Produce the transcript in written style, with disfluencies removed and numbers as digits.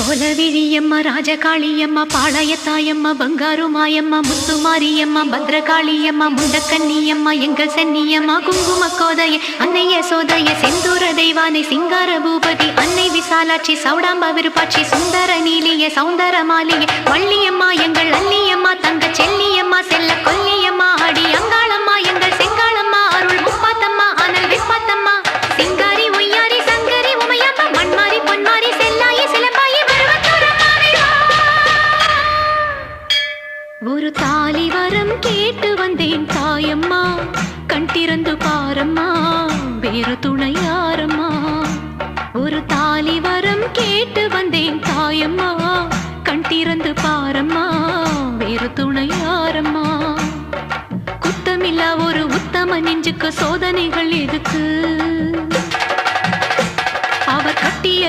கோலவிழியம்மா ராஜகாளியம்மா பாளையத்தாயம்மா பங்காரு மாயம்மா முத்துமாரியம்மா பத்ரகாளியம்மா முண்டக்கன்னியம்மா எங்கள் சென்னியம்மா குங்கும கோதைய அன்னைய சோதைய செந்தூர தெய்வானை சிங்கார பூபதி அன்னை விசாலாட்சி சௌடாம்பா விருப்பாட்சி சுந்தர நீலிய சௌந்தர மாலிய வள்ளியம்மா எங்கள் அல்லியம்மா தங்க செல்லியம்மா செல்ல கொல்லியம்மா அடி அங்காளம்மா எங்கள் செங்காளம்மா அருள் முப்பாத்தம்மா அனல் விப்பாத்தம்மா சிங்காரி ஒய்யாரி சங்கரி உமையம்மா மண்மாரி பொன்மாரி செல்லாயி சிலம்பாயி ஒரு தாலி வரம் கேட்டு வந்தேன் தாயம்மா கண் திறந்து பாரம்மா வேறு துணை யாரம்மா ஒரு தாலி வரம் கேட்டு வந்தேன் தாயம்மா கண் திறந்து பாரம்மா வேறு துணை யாரம்மா குத்தமில்லா ஒரு உத்தம நெஞ்சுக்கு சோதனைகள் எதுக்கு அவர் கட்டிய